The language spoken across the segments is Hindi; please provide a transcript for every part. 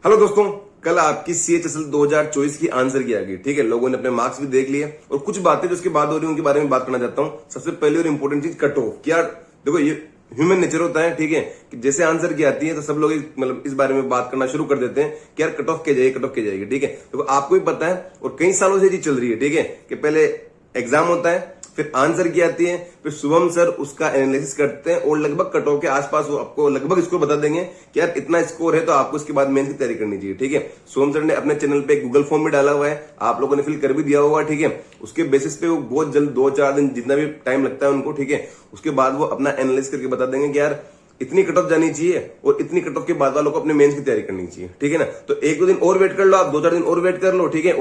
हेलो दोस्तों, कल आपकी CHSL 2024 की आंसर की आ गई। ठीक है, लोगों ने अपने मार्क्स भी देख लिए और कुछ बातें जो उसके बाद हो रही है उनके बारे में बात करना चाहता हूं। सबसे पहले और इंपॉर्टेंट चीज कट ऑफ। क्या देखो, ये ह्यूमन नेचर होता है। ठीक है, कि जैसे आंसर की आती है तो सब लोग मतलब इस बारे में बात करना शुरू कर देते हैं कि यार कट ऑफ क्या जाएगी, कट ऑफ क्या जाएगी। ठीक है, देखो आपको भी पता है और कई सालों से ये चीज चल रही है। ठीक है, कि पहले एग्जाम होता है, फिर आंसर की आती है, फिर शुभम सर उसका एनालिसिस करते हैं और लगभग कट ऑफ के आसपास वो आपको लगभग स्कोर बता देंगे कि यार इतना स्कोर है तो आपको इसके बाद मेंस की तैयारी करनी चाहिए। ठीक है, शुभम सर ने अपने चैनल पे एक गूगल फॉर्म भी डाला हुआ है, आप लोगों ने फिल कर भी दिया होगा। ठीक है, उसके बेसिस पे वो बहुत जल्द 2-4 दिन जितना भी टाइम लगता है उनको, ठीक है, उसके बाद वो अपना एनालिसिस करके बता देंगे कि यार इतनी कट ऑफ जानी चाहिए और इतनी कट ऑफ के बाद वालों को अपने मेंस की तैयारी करनी चाहिए। ठीक है ना, तो 1-2 दिन और वेट कर लो, आप 2-4 दिन और वेट कर लो। ठीक है,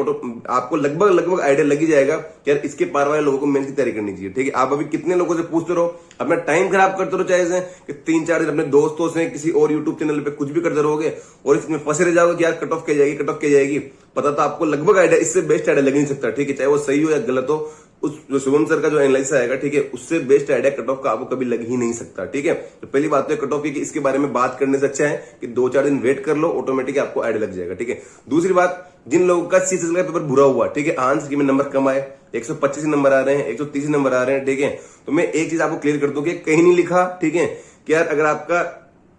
आपको लगभग आइडिया लग ही जाएगा कि यार इसके पार वाले लोगों को मेंस की तैयारी करनी चाहिए। ठीक है, आप अभी कितने लोगों से पूछते रहो, अपना टाइम खराब करते रहो, चाहे से कि 3-4 दिन अपने दोस्तों से किसी और यूट्यूब चैनल पे कुछ भी करते रहोगे और इसमें फंसे रह जाओगे कि यार कट ऑफ क्या जाएगी, कट ऑफ क्या जाएगी। पता तो आपको लगभग आइडिया, इससे बेस्ट आइडिया लग नहीं सकता। ठीक है, चाहे वो सही हो या गलत हो, उस जो शुभम सर का जो एनालिसिस आएगा, ठीक है, उससे बेस्ट आइडिया कट ऑफ का आपको कभी लग ही नहीं सकता। ठीक है, तो पहली बात तो कट ऑफ की कि इसके बारे में बात करने से अच्छा है कि 2-4 दिन वेट कर लो, ऑटोमेटिक आपको आइडिया लग जाएगा। ठीक है, दूसरी बात, जिन लोगों का CHSL का पेपर बुरा हुआ, ठीक है, आंसर की में नंबर कम आए, 125 नंबर आ रहे हैं, 130 नंबर आ रहे हैं। ठीक है, तो मैं एक चीज आपको क्लियर कर दूं कि कहीं नहीं लिखा, ठीक है, कि यार अगर आपका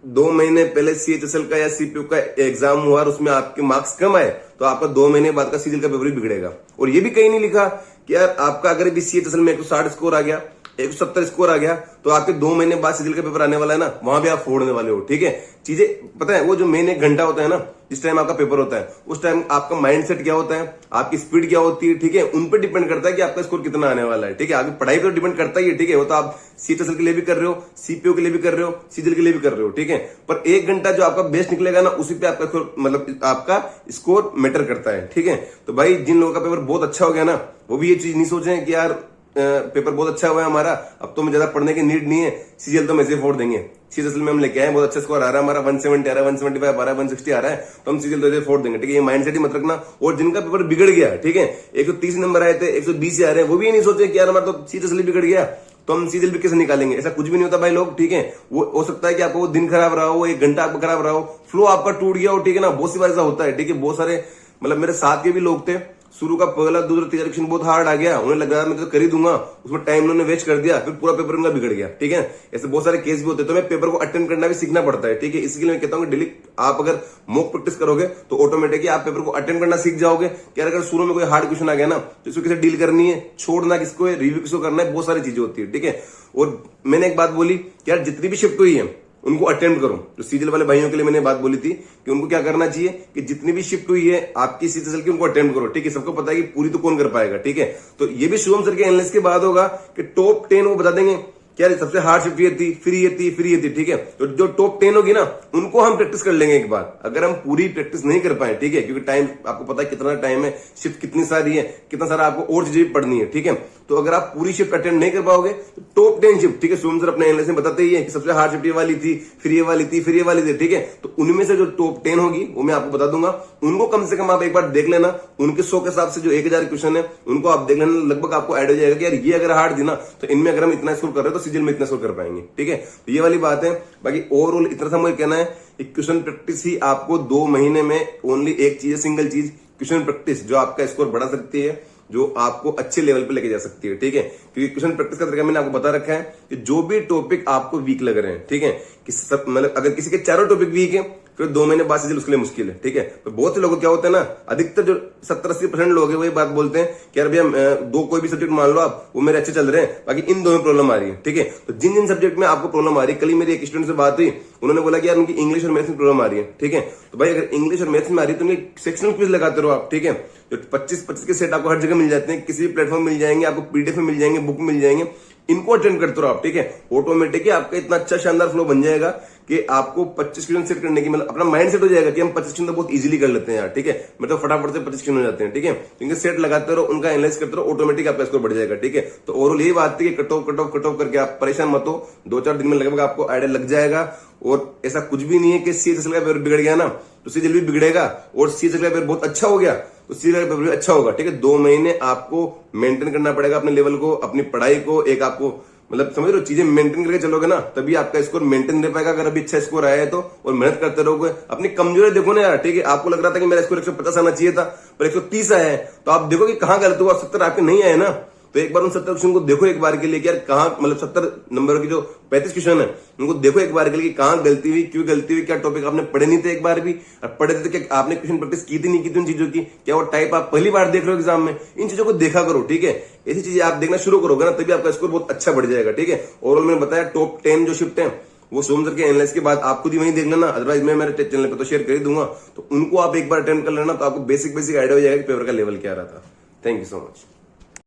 2 महीने पहले CHSL का या CPU का एग्जाम हुआ और उसमें आपके मार्क्स कम आए तो आपका 2 महीने बाद का CHSL का पेपर भी बिगड़ेगा। और ये भी कहीं नहीं लिखा कि यार आपका अगर भी CHSL में 160 स्कोर आ गया, 170 स्कोर आ गया तो आपके 2 महीने बाद CHSL का पेपर आने वाला है ना, वहां भी आप फोड़ने वाले हो। ठीक है, चीजें पता है, वो जो मेन 1 घंटा होता है ना, जिस टाइम आपका पेपर होता है, उस टाइम आपका माइंडसेट क्या होता है, आपकी स्पीड क्या होती है, ठीक है, उन पर डिपेंड करता है कि आपका स्कोर कितना आने वाला है। ठीक है, आपकी पढ़ाई पर तो डिपेंड करता ही है। ठीक है, वो तो आप CHSL के लिए भी कर रहे हो, CPU के लिए भी कर रहे हो, CHSL के लिए भी कर रहे हो। ठीक है, पर 1 घंटा जो आपका बेस्ट निकलेगा ना, उसी पे आपका मतलब आपका स्कोर मैटर करता है। ठीक है, तो भाई जिन लोगों का पेपर बहुत अच्छा हो गया ना, वो भी ये चीज नहीं सोचे कि यार पेपर बहुत अच्छा हुआ है हमारा, अब तो हमें ज्यादा पढ़ने की नीड नहीं है, CHSL तो हम ऐसे फोड़ देंगे। CHSL में हम लेके आए, बहुत अच्छा स्कोर आ रहा है हमारा, 170 आ रहा है, 175 आ रहा है, 160 आ रहा है, तो हम CHSL तो ऐसे फोड़ देंगे। ठीक है, ये माइंडसेट ही मत रखना। और जिनका पेपर बिगड़ गया, ठीक है, 130 नंबर आए थे, 120 से आ रहे हैं, वो भी ये नहीं सोचे कि यार हमारा तो CHSL बिगड़ गया तो हम CHSL भी कैसे निकालेंगे। ऐसा कुछ भी नहीं होता भाई लोग। ठीक है, वो हो सकता है कि आपको वो दिन खराब रहा हो, 1 घंटा आपका खराब रहा हो, फ्लो आपका टूट गया हो। ठीक है ना, बहुत सी बार ऐसा होता है। ठीक है, बहुत सारे मतलब मेरे साथ के भी लोग थे, शुरू का पहला दूसरा तीसरा क्वेश्चन बहुत हार्ड आ गया, उन्हें लगा मैं तो कर ही दूंगा, उसमें टाइम उन्होंने वेस्ट कर दिया, फिर पूरा पेपर उनका बिगड़ गया। ठीक है, ऐसे बहुत सारे केस भी होते हैं, तो मैं पेपर को अटेंड करना भी सीखना पड़ता है। ठीक है, इसके लिए मैं कहता हूँ कि डेली आप अगर मॉक प्रैक्टिस करोगे तो ऑटोमेटिकली आप पेपर को अटेंड करना सीख जाओगे। क्या अगर शुरू में कोई हार्ड क्वेश्चन आ गया ना, तो इसको कैसे डील करनी है, छोड़ना किसको है, रिव्यू किसको करना है, बहुत सारी चीजें होती है। ठीक है, और मैंने एक बात बोली कि यार जितनी भी शिफ्ट हुई है उनको अटेम्प्ट करो। तो CHSL वाले भाइयों के लिए मैंने बात बोली थी कि उनको क्या करना चाहिए कि जितनी भी शिफ्ट हुई है आपकी CHSL की, उनको अटेम्प्ट करो। ठीक है, सबको पता है कि पूरी तो कौन कर पाएगा। ठीक है, तो ये भी शुभम सर के एनालिसिस के बाद होगा कि टॉप 10 वो बता देंगे क्या सबसे हार्ड शिफ्ट ये थी, फिर ये थी, फिर ये थी। ठीक है, तो जो टॉप 10 होगी ना, उनको हम प्रैक्टिस कर लेंगे एक बार। अगर हम पूरी प्रैक्टिस नहीं कर पाए, ठीक है, क्योंकि टाइम आपको पता है कितना टाइम है, शिफ्ट कितनी सारी है, कितना सारा आपको और चीजें पढ़नी है। ठीक है, तो अगर आप पूरी शिफ्ट अटेंड नहीं कर पाओगे तो टॉप 10 शिफ्ट, ठीक है, शुभम सर अपने एनालिसिस में बताते ही है कि सबसे हार्ड शिफ्ट ये वाली थी, फिर ये वाली थी, फिर ये वाली थी। ठीक है, तो उनमें से जो टॉप 10 होगी वो मैं आपको बता दूंगा, उनको कम से कम आप एक बार देख लेना। उनके 100 के हिसाब से जो 1000 क्वेश्चन है उनको आप देख लेना, लगभग आपको आइडिया हो जाएगा कि यार ये अगर हार्ड थी ना, तो इनमें अगर हम इतना स्कोर कर रहे हैं तो CHSL में इतना स्कोर कर पाएंगे। ठीक है, तो ये वाली बात है। बाकी ओवरऑल इतना सा मुझे कहना है कि क्वेश्चन प्रैक्टिस ही आपको 2 महीने में ओनली एक चीज, सिंगल चीज, क्वेश्चन प्रैक्टिस, जो आपका स्कोर बढ़ा सकती है, जो आपको अच्छे लेवल पे लेके जा सकती है। ठीक है, क्योंकि क्वेश्चन प्रैक्टिस का तरीका मैंने आपको बता रखा है कि जो भी टॉपिक आपको वीक लग रहे हैं, ठीक है, कि सब मतलब अगर किसी के चारों टॉपिक वीक है फिर 2 महीने बाद CHSL उसके लिए मुश्किल है। ठीक है, तो बहुत से लोगों क्या होता है ना, अधिकतर जो 70-80% लोग हैं वो ये बात बोलते हैं कि यार भैया कोई भी सब्जेक्ट मान लो आप, वो मेरे अच्छे चल रहे हैं, बाकी इन 2 में प्रॉब्लम आ रही है। ठीक है, तो जिन जिन सब्जेक्ट में आपको प्रॉब्लम आ रही है, कल ही मेरी एक स्टूडेंट से बात हुई, उन्होंने बोला कि यार उनकी इंग्लिश और मैथ्स में प्रॉब्लम आ रही है। ठीक है, तो भाई अगर इंग्लिश और मैथ्स में आ रही है तो उनकी सेक्शनल क्विज लगाते रहो आप। ठीक है, जो 25-25 के सेट आपको हर जगह मिल जाते हैं, किसी भी प्लेटफॉर्म मिल जाएंगे, आपको PDF में मिल जाएंगे, बुक मिल जाएंगे, इनको अटेंड करते रहो आप। ठीक है, ऑटोमेटिकली आपका इतना अच्छा शानदार फ्लो बन जाएगा कि आपको 25 क्वेश्चन सेट करने की मतलब अपना माइंड सेट हो जाएगा कि हम 25 क्वेश्चन तो बहुत इजीली कर लेते हैं यार। ठीक है, मतलब फटाफट से 25 क्वेश्चन हो जाते हैं। ठीक है, इनके सेट लगाते रहो, उनका एनालाइज करते रहो, ऑटोमेटिक आपका स्कोर बढ़ जाएगा। ठीक है, तो ओवरऑल यही बात थी कि कट ऑफ करके आप परेशान मत हो, 2-4 दिन में लगभग आपको आइडिया लग जाएगा। और ऐसा कुछ भी नहीं है कि CHSL का पेपर बिगड़ गया ना तो CHSL भी बिगड़ेगा, और CHSL का पेपर बहुत अच्छा हो गया तो CHSL का पेपर भी अच्छा होगा। ठीक है, 2 महीने आपको मेंटेन करना पड़ेगा अपने लेवल को, अपनी पढ़ाई को, एक आपको मतलब समझ रहे हो, चीजें मेंटेन करके चलोगे ना तभी आपका स्कोर मेंटेन रह पाएगा। अगर अभी अच्छा स्कोर आया है तो, और मेहनत करते रहोगे, अपनी कमजोरी देखो ना यार, ठीक है। आपको लग रहा था कि मेरा स्कोर 150 आना चाहिए था पर 130 आया है, तो आप देखो कि कहाँ गलत हुआ। 70 आपके नहीं आए ना, तो एक बार उन 70 क्वेश्चन को देखो एक बार के लिए कि यार कहाँ, मतलब 70 नंबर की जो 35 क्वेश्चन है उनको देखो एक बार के लिए कि कहाँ गलती हुई, क्यों गलती हुई, क्या टॉपिक आपने पढ़े नहीं थे एक बार भी, और पढ़े थे तो क्या आपने क्वेश्चन प्रैक्टिस की थी नहीं की थी उन चीजों की, क्या वो टाइप आप पहली बार देख रहे हो एग्जाम में। इन चीजों को देखा करो, ठीक है। ऐसी चीजें आप देखना शुरू करोगे ना तभी आपका स्कोर बहुत अच्छा बढ़ जाएगा, ठीक है। ओवरऑल मैंने बताया टॉप 10 जो शिफ्ट है वो सोम सर के एनालिसिस के बाद आप खुद ही वहीं देख लेना, अदरवाइज मैं मेरे चैनल पे तो शेयर कर ही दूंगा, तो उनको आप एक बार अटेंड कर लेना तो आपको बेसिक आइडिया हो जाएगा कि पेपर का लेवल क्या रहा था। Thank you so much.